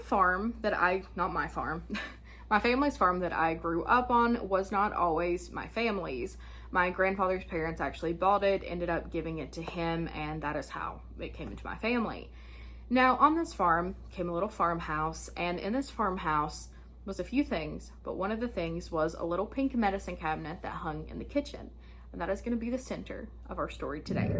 farm that not my farm, my family's farm that I grew up on was not always my family's. My grandfather's parents actually bought it, ended up giving it to him, and that is how it came into my family. Now, on this farm came a little farmhouse, and in this farmhouse was a few things, but one of the things was a little pink medicine cabinet that hung in the kitchen, and that is going to be the center of our story today.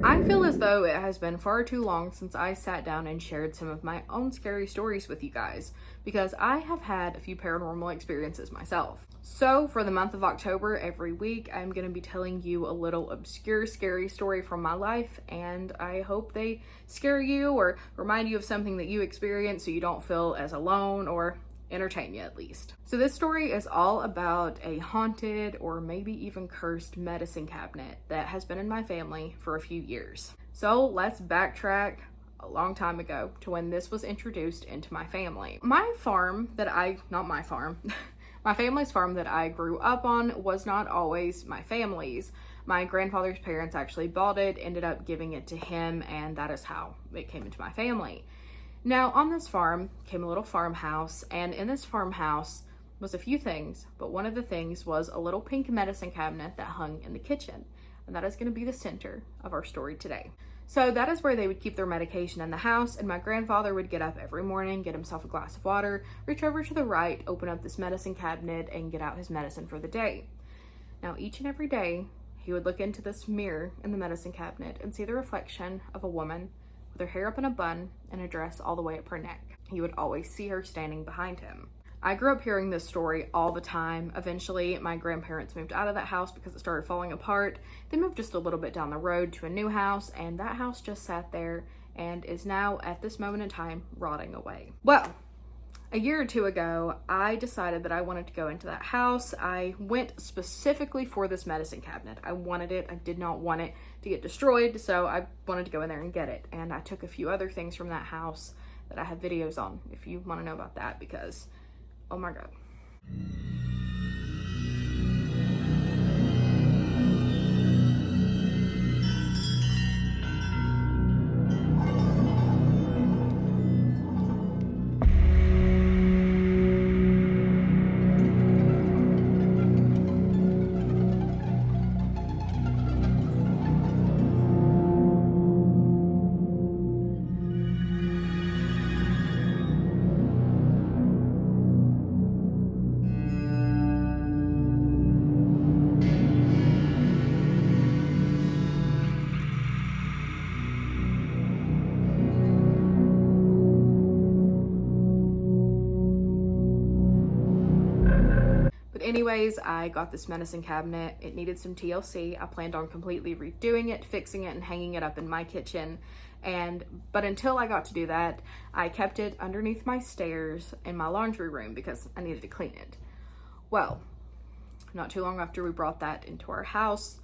I feel as though it has been far too long since I sat down and shared some of my own scary stories with you guys, because I have had a few paranormal experiences myself. So for the month of October, every week, I'm going to be telling you a little obscure, scary story from my life, and I hope they scare you or remind you of something that you experienced so you don't feel as alone, or entertain you at least. So this story is all about a haunted or maybe even cursed medicine cabinet that has been in my family for a few years. So let's backtrack a long time ago to when this was introduced into my family. My farm that not my farm, my family's farm that I grew up on was not always my family's. My grandfather's parents actually bought it, ended up giving it to him, and that is how it came into my family. Now, on this farm came a little farmhouse, and in this farmhouse was a few things, but one of the things was a little pink medicine cabinet that hung in the kitchen, and that is going to be the center of our story today. So that is where they would keep their medication in the house, and my grandfather would get up every morning, get himself a glass of water, reach over to the right, open up this medicine cabinet, and get out his medicine for the day. Now, each and every day, he would look into this mirror in the medicine cabinet and see the reflection of a woman with her hair up in a bun and a dress all the way up her neck. He would always see her standing behind him. I grew up hearing this story all the time. Eventually, my grandparents moved out of that house because it started falling apart. They moved just a little bit down the road to a new house, and that house just sat there and is now, at this moment in time, rotting away. Well, a year or two ago, I decided that I wanted to go into that house. I went specifically for this medicine cabinet. I wanted it. I did not want it to get destroyed, so I wanted to go in there and get it. And I took a few other things from that house that I have videos on, if you want to know about that, because, oh my God. Anyways, I got this medicine cabinet. It needed some TLC. I planned on completely redoing it, fixing it, and hanging it up in my kitchen. But until I got to do that, I kept it underneath my stairs in my laundry room because I needed to clean it. Well, not too long after we brought that into our house,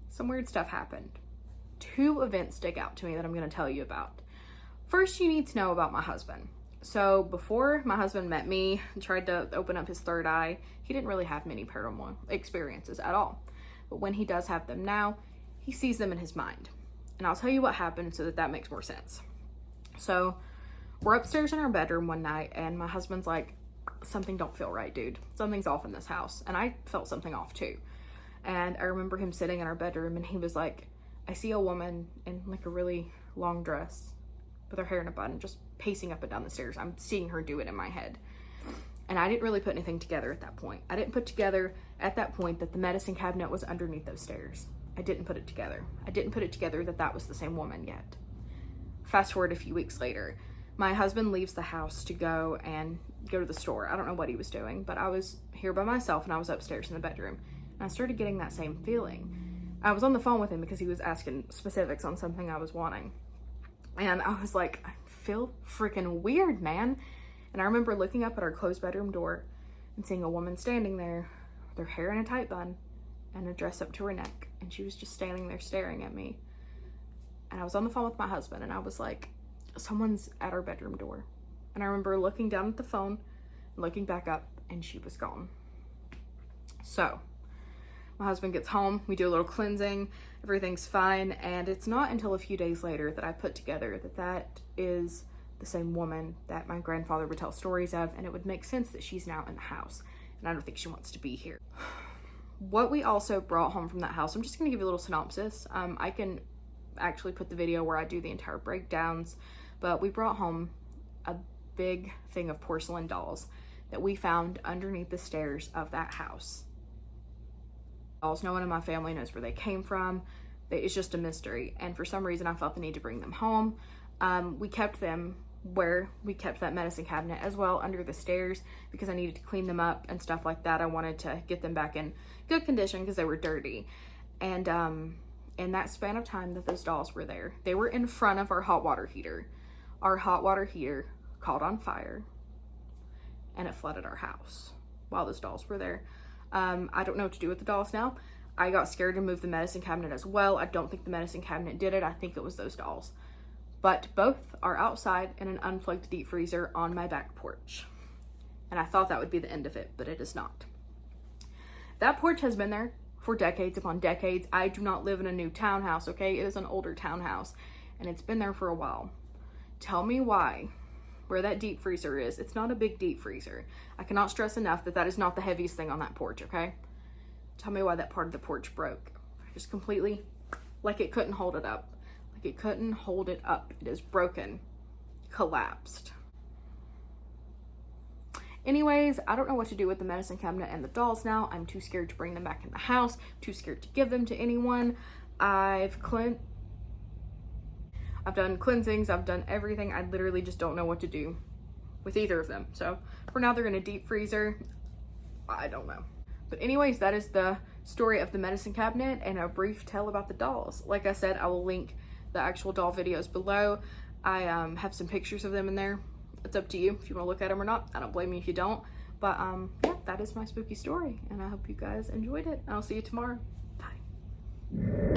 some weird stuff happened. Two events stick out to me that I'm going to tell you about. First, you need to know about my husband. So before my husband met me and tried to open up his third eye, he didn't really have many paranormal experiences at all. But when he does have them now, he sees them in his mind. And I'll tell you what happened so that makes more sense. So we're upstairs in our bedroom one night, and my husband's like, something don't feel right, dude. Something's off in this house. And I felt something off too. And I remember him sitting in our bedroom, and he was like, I see a woman in like a really long dress with her hair in a bun, just pacing up and down the stairs. I'm seeing her do it in my head. And I didn't really put anything together at that point. I didn't put together at that point that the medicine cabinet was underneath those stairs. I didn't put it together. I didn't put it together that that was the same woman yet. Fast forward a few weeks later, my husband leaves the house to go to the store. I don't know what he was doing, but I was here by myself, and I was upstairs in the bedroom. And I started getting that same feeling. I was on the phone with him because he was asking specifics on something I was wanting. And I was like, I feel freaking weird, man. And I remember looking up at our closed bedroom door and seeing a woman standing there with her hair in a tight bun and a dress up to her neck. And she was just standing there staring at me. And I was on the phone with my husband, and I was like, someone's at our bedroom door. And I remember looking down at the phone, looking back up, and she was gone. So My husband gets home, we do a little cleansing, everything's fine, and it's not until a few days later that I put together that that is the same woman that my grandfather would tell stories of, and it would make sense that she's now in the house, and I don't think she wants to be here. What we also brought home from that house, I'm just going to give you a little synopsis. I can actually put the video where I do the entire breakdowns, but we brought home a big thing of porcelain dolls that we found underneath the stairs of that house. No one in my family knows where they came from. It's just a mystery, and for some reason I felt the need to bring them home. We kept them where we kept that medicine cabinet as well, under the stairs, because I needed to clean them up and stuff like that. I wanted to get them back in good condition because they were dirty. And in that span of time that those dolls were there, they were in front of our hot water heater. Our hot water heater caught on fire and it flooded our house while those dolls were there. I don't know what to do with the dolls now. I got scared to move the medicine cabinet as well. I don't think the medicine cabinet did it. I think it was those dolls. But both are outside in an unplugged deep freezer on my back porch. And I thought that would be the end of it, but it is not. That porch has been there for decades upon decades. I do not live in a new townhouse, okay? It is an older townhouse, and it's been there for a while. Tell me why, where that deep freezer is, it's not a big deep freezer. I cannot stress enough that that is not the heaviest thing on that porch, okay? Tell me why that part of the porch broke. Just completely, like it couldn't hold it up. Like it couldn't hold it up. It is broken, collapsed. Anyways, I don't know what to do with the medicine cabinet and the dolls now. I'm too scared to bring them back in the house, too scared to give them to anyone. I've done cleansings, I've done everything. I literally just don't know what to do with either of them. So for now, they're in a deep freezer. I don't know. But anyways, that is the story of the medicine cabinet and a brief tale about the dolls. Like I said, I will link the actual doll videos below. I have some pictures of them in there. It's up to you if you want to look at them or not. I don't blame you if you don't. But yeah, that is my spooky story, and I hope you guys enjoyed it. I'll see you tomorrow. Bye.